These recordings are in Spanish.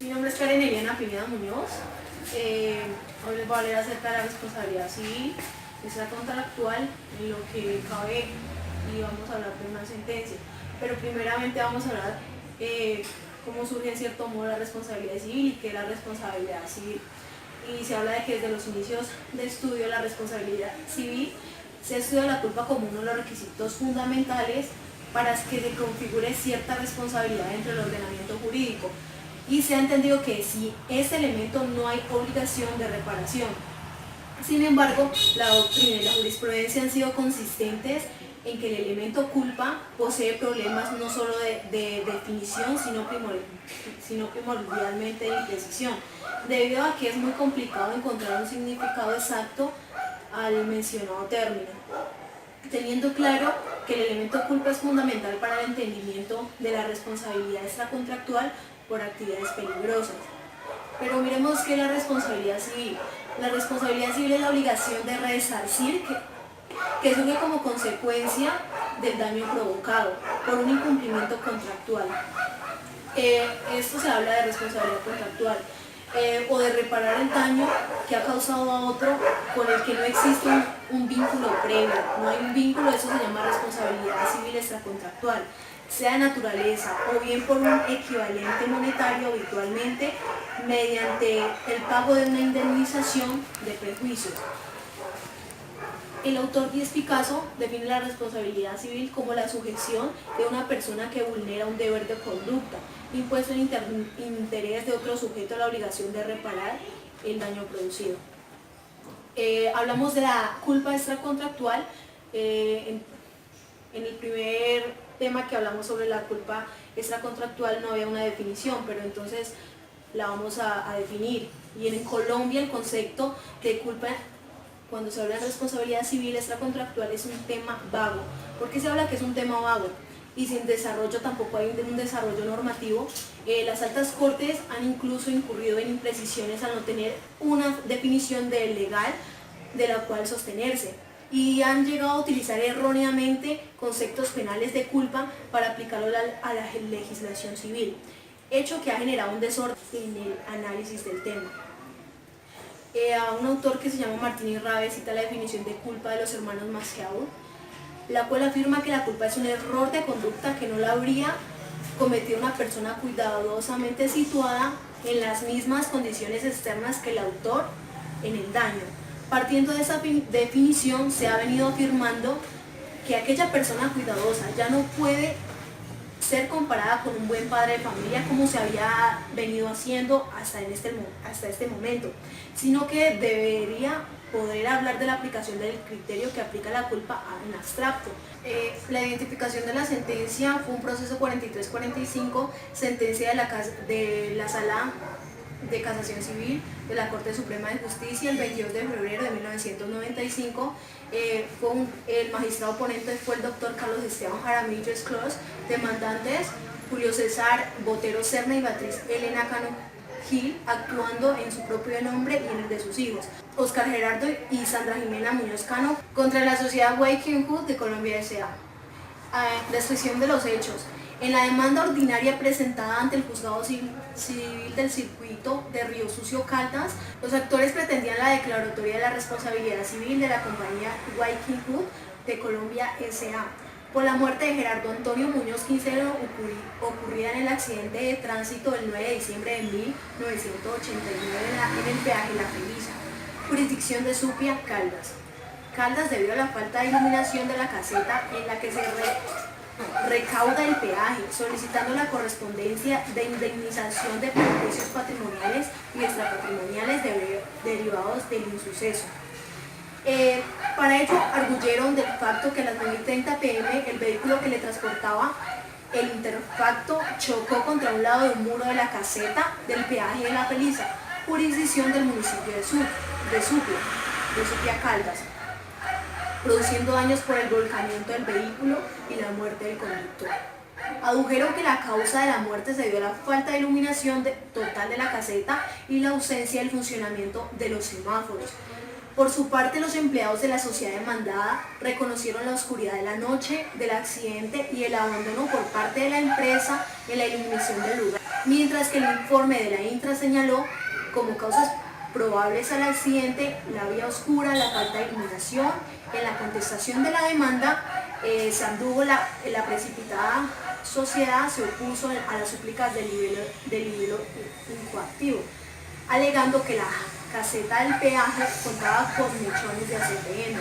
Mi nombre es Karen Eliana Pineda Muñoz. Hoy les voy a leer acerca de la responsabilidad civil, esa contractual, en lo que cabe, y vamos a hablar de una sentencia. Pero primeramente vamos a hablar cómo surge en cierto modo la responsabilidad civil y qué es la responsabilidad civil. Y se habla de que desde los inicios de estudio de la responsabilidad civil se estudia la culpa como uno de los requisitos fundamentales para que se configure cierta responsabilidad dentro del ordenamiento jurídico, y se ha entendido que sin ese elemento no hay obligación de reparación. Sin embargo, la doctrina y la jurisprudencia han sido consistentes en que el elemento culpa posee problemas no solo de definición, sino primordialmente de imprecisión, debido a que es muy complicado encontrar un significado exacto al mencionado término, teniendo claro que el elemento culpa es fundamental para el entendimiento de la responsabilidad extracontractual por actividades peligrosas. Pero miremos qué es la responsabilidad civil. La responsabilidad civil es la obligación de resarcir que surge como consecuencia del daño provocado por un incumplimiento contractual. Esto se habla de responsabilidad contractual. O de reparar el daño que ha causado a otro con el que no existe un vínculo previo, no hay un vínculo, eso se llama responsabilidad civil extracontractual, sea de naturaleza o bien por un equivalente monetario habitualmente mediante el pago de una indemnización de perjuicios. El autor Díez Picasso define la responsabilidad civil como la sujeción de una persona que vulnera un deber de conducta impuesto en interés de otro sujeto a la obligación de reparar el daño producido. Hablamos de la culpa extracontractual. En el primer tema que hablamos sobre la culpa extracontractual no había una definición, pero entonces la vamos a definir. Y en Colombia el concepto de culpa, cuando se habla de responsabilidad civil extracontractual, es un tema vago. ¿Por qué se habla que es un tema vago? Y sin desarrollo, tampoco hay un desarrollo normativo. Las altas cortes han incluso incurrido en imprecisiones al no tener una definición de legal de la cual sostenerse, y han llegado a utilizar erróneamente conceptos penales de culpa para aplicarlo a la legislación civil, hecho que ha generado un desorden en el análisis del tema. A un autor que se llama Martín Irrabe cita la definición de culpa de los hermanos Masseau, la cual afirma que la culpa es un error de conducta que no la habría cometido una persona cuidadosamente situada en las mismas condiciones externas que el autor en el daño. Partiendo de esa definición, se ha venido afirmando que aquella persona cuidadosa ya no puede ser comparada con un buen padre de familia como se había venido haciendo hasta este momento, sino que debería poder hablar de la aplicación del criterio que aplica la culpa en abstracto. La identificación de la sentencia fue un proceso 43-45, sentencia de la Sala de Casación Civil de la Corte Suprema de Justicia el 22 de febrero de 1995. El magistrado ponente fue el doctor Carlos Esteban Jaramillo Esclos, demandantes Julio César Botero Serna y Beatriz Elena Cano Gil, actuando en su propio nombre y en el de sus hijos, Oscar Gerardo y Sandra Jimena Muñoz Cano, contra la sociedad Waking Hood de Colombia S.A. Descripción de los hechos. En la demanda ordinaria presentada ante el Juzgado Civil del Circuito de Río Sucio Caldas, los actores pretendían la declaratoria de la responsabilidad civil de la compañía Waking Hood de Colombia S.A. por la muerte de Gerardo Antonio Muñoz Quincero, ocurrida en el accidente de tránsito del 9 de diciembre de 1989 en el peaje La Felisa, jurisdicción de Supia, Caldas. Caldas, debido a la falta de iluminación de la caseta en la que se recauda el peaje, solicitando la correspondencia de indemnización de perjuicios patrimoniales y extrapatrimoniales derivados del insuceso. Para ello arguyeron del facto que a las 9:30 p.m. el vehículo que le transportaba el interfacto chocó contra un lado de un muro de la caseta del peaje de La Felisa, jurisdicción del municipio de Supia Caldas, produciendo daños por el volcamiento del vehículo y la muerte del conductor. Adujeron que la causa de la muerte se dio a la falta de iluminación total de la caseta y la ausencia del funcionamiento de los semáforos. Por su parte, los empleados de la sociedad demandada reconocieron la oscuridad de la noche del accidente y el abandono por parte de la empresa en la iluminación del lugar. mientras que el informe de la Intra señaló como causas probables al accidente la vía oscura, la falta de iluminación. En la contestación de la demanda, Sandugo, la precipitada sociedad, se opuso a las súplicas del libelo incoactivo, alegando que la caseta del peaje contaba con mechones de ACPM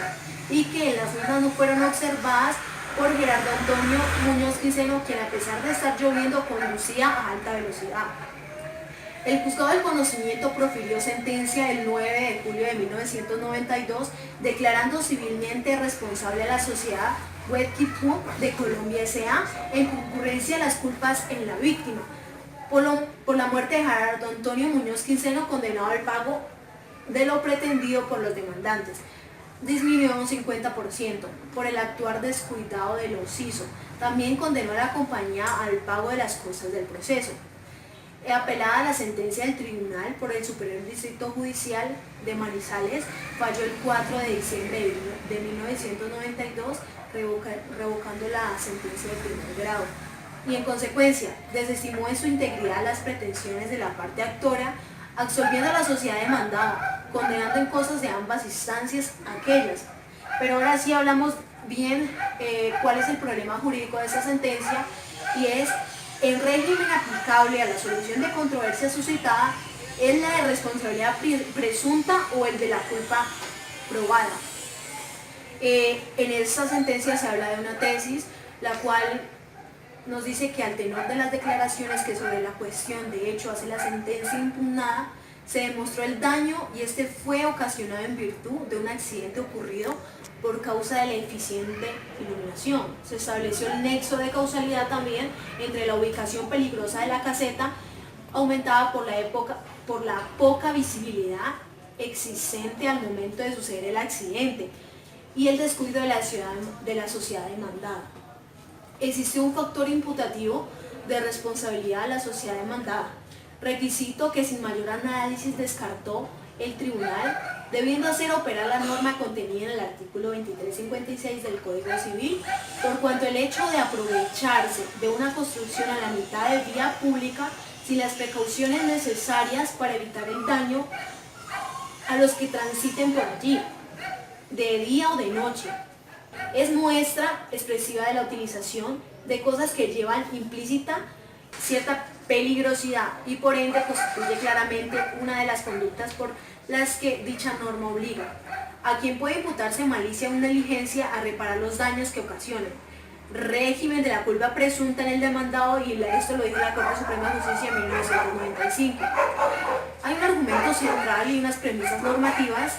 y que las mismas no fueron observadas por Gerardo Antonio Muñoz Quiseno, quien a pesar de estar lloviendo conducía a alta velocidad. El juzgado del conocimiento profirió sentencia el 9 de julio de 1992, declarando civilmente responsable a la sociedad Wetkeep de Colombia S.A. en concurrencia a las culpas en la víctima, por la muerte de Gerardo Antonio Muñoz Quiseno, condenado al pago de lo pretendido por los demandantes. Disminuyó un 50% por el actuar descuidado de los hizo. También condenó a la compañía al pago de las costas del proceso. Apelada a la sentencia del tribunal por el Superior Distrito Judicial de Manizales, falló el 4 de diciembre de 1992, revocando la sentencia de primer grado. Y en consecuencia, desestimó en su integridad las pretensiones de la parte actora, absolviendo a la sociedad demandada, condenando en cosas de ambas instancias aquellas. Pero ahora sí hablamos bien cuál es el problema jurídico de esta sentencia, y es el régimen aplicable a la solución de controversia suscitada es la de responsabilidad presunta o el de la culpa probada. En esta sentencia se habla de una tesis, la cual nos dice que al tenor de las declaraciones que sobre la cuestión de hecho hace la sentencia impugnada, se demostró el daño y este fue ocasionado en virtud de un accidente ocurrido por causa de la eficiente iluminación. Se estableció el nexo de causalidad también entre la ubicación peligrosa de la caseta, aumentada por la poca visibilidad existente al momento de suceder el accidente, y el descuido de la sociedad demandada. Existe un factor imputativo de responsabilidad a la sociedad demandada, requisito que sin mayor análisis descartó el tribunal, debiendo hacer operar la norma contenida en el artículo 2356 del Código Civil, por cuanto el hecho de aprovecharse de una construcción a la mitad de vía pública sin las precauciones necesarias para evitar el daño a los que transiten por allí, de día o de noche, es muestra expresiva de la utilización de cosas que llevan implícita cierta peligrosidad y por ende constituye claramente una de las conductas por las que dicha norma obliga a quien puede imputarse malicia o negligencia a reparar los daños que ocasionen. Régimen de la culpa presunta en el demandado, y esto lo dijo la Corte Suprema de Justicia en 1995. Hay un argumento central y unas premisas normativas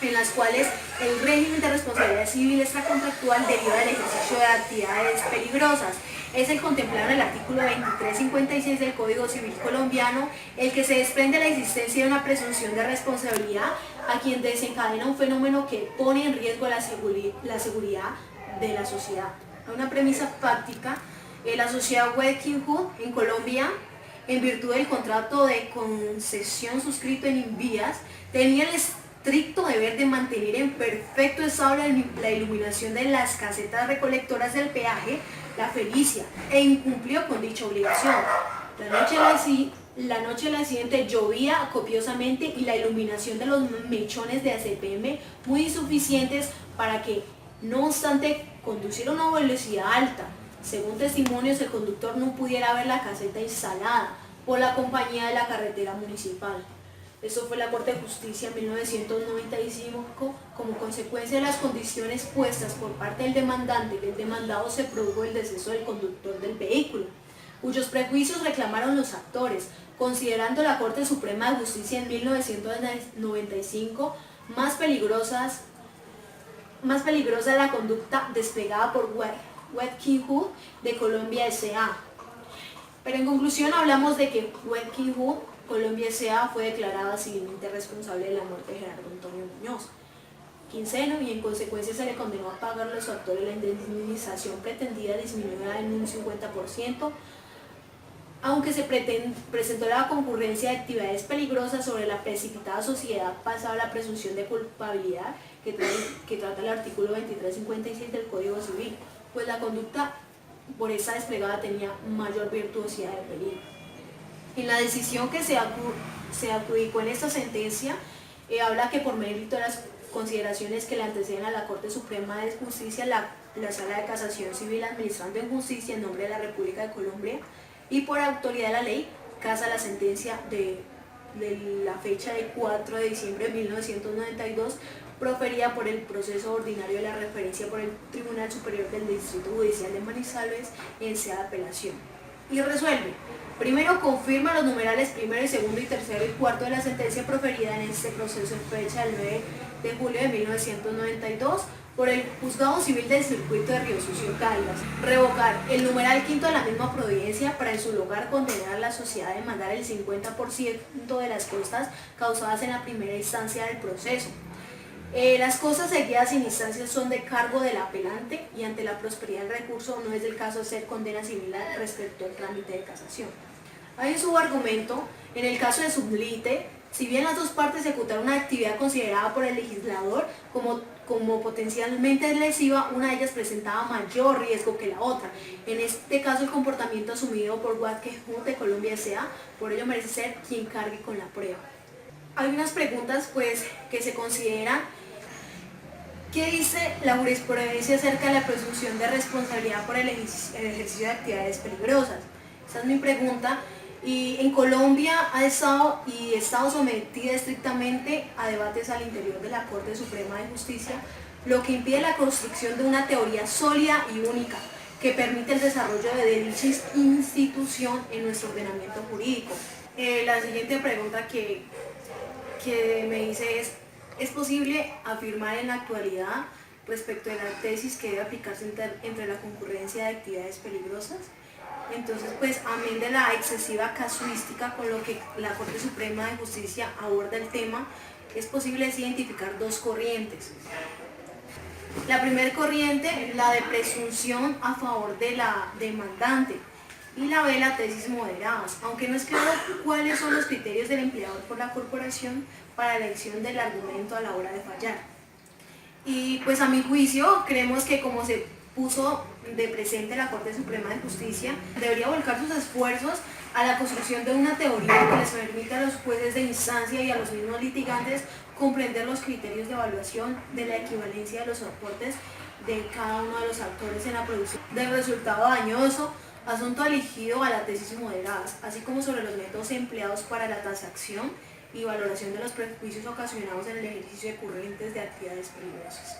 en las cuales el régimen de responsabilidad civil extracontractual deriva del ejercicio de actividades peligrosas. Es el contemplado en el artículo 2356 del Código Civil colombiano, el que se desprende la existencia de una presunción de responsabilidad a quien desencadena un fenómeno que pone en riesgo la seguridad de la sociedad. Una premisa fáctica, la sociedad Wetkeep en Colombia, en virtud del contrato de concesión suscrito en Invías, tenía el estricto deber de mantener en perfecto estado la iluminación de las casetas recolectoras del peaje La Felicia, e incumplió con dicha obligación. La noche del accidente llovía copiosamente y la iluminación de los mechones de ACPM muy insuficientes para que, no obstante, conduciera a una velocidad alta. Según testimonios, el conductor no pudiera ver la caseta instalada por la compañía de la carretera municipal. Eso fue la Corte de Justicia en 1995. Como consecuencia de las condiciones puestas por parte del demandante y del demandado, se produjo el deceso del conductor del vehículo, cuyos prejuicios reclamaron los actores, considerando la Corte Suprema de Justicia en 1995 más peligrosa la conducta desplegada por Wetkeep de Colombia S.A. Pero en conclusión hablamos de que Wetkeep Colombia S.A. fue declarada civilmente responsable de la muerte de Gerardo Antonio Muñoz Quiseno, y en consecuencia se le condenó a pagar a los actores la indemnización pretendida disminuida en un 50%, aunque se presentó la concurrencia de actividades peligrosas sobre la precipitada sociedad pasada la presunción de culpabilidad que trata el artículo 2356 del Código Civil, pues la conducta por esa desplegada tenía mayor virtuosidad de peligro. En la decisión que se adjudicó en esta sentencia, habla que por mérito de las consideraciones que le anteceden a la Corte Suprema de Justicia, la Sala de Casación Civil, administrando en justicia en nombre de la República de Colombia y por autoridad de la ley, casa la sentencia de la fecha de 4 de diciembre de 1992, proferida por el proceso ordinario de la referencia por el Tribunal Superior del Distrito Judicial de Manizales en sede de apelación. Y resuelve. Primero, confirma los numerales primero y segundo y tercero y cuarto de la sentencia proferida en este proceso en fecha del 9 de julio de 1992 por el Juzgado Civil del Circuito de Río Sucio, Caldas. Revocar el numeral quinto de la misma providencia para en su lugar condenar a la sociedad a demandar el 50% de las costas causadas en la primera instancia del proceso. Las cosas seguidas sin instancias son de cargo del apelante y ante la prosperidad del recurso no es del caso hacer condena civil respecto al trámite de casación. Hay un subargumento, en el caso de sublite, si bien las dos partes ejecutaron una actividad considerada por el legislador como potencialmente lesiva, una de ellas presentaba mayor riesgo que la otra. En este caso el comportamiento asumido por Guadquejú de Colombia S.A., por ello merece ser quien cargue con la prueba. Hay unas preguntas que se consideran. ¿Qué dice la jurisprudencia acerca de la presunción de responsabilidad por el ejercicio de actividades peligrosas? Esa es mi pregunta. Y en Colombia ha estado sometida estrictamente a debates al interior de la Corte Suprema de Justicia, lo que impide la construcción de una teoría sólida y única que permite el desarrollo de dicha institución en nuestro ordenamiento jurídico. La siguiente pregunta que me dice ¿es posible afirmar en la actualidad respecto de la tesis que debe aplicarse entre la concurrencia de actividades peligrosas? Entonces, amén de la excesiva casuística con lo que la Corte Suprema de Justicia aborda el tema, es posible identificar dos corrientes. La primera corriente, la de presunción a favor de la demandante, y la B, la tesis moderadas, aunque no es claro cuáles son los criterios del empleador por la corporación para la elección del argumento a la hora de fallar. Y a mi juicio, creemos que como se puso de presente la Corte Suprema de Justicia, debería volcar sus esfuerzos a la construcción de una teoría que les permita a los jueces de instancia y a los mismos litigantes comprender los criterios de evaluación de la equivalencia de los aportes de cada uno de los actores en la producción del resultado dañoso, asunto elegido a la tesis moderadas, así como sobre los métodos empleados para la tasación y valoración de los perjuicios ocasionados en el ejercicio de corrientes de actividades peligrosas.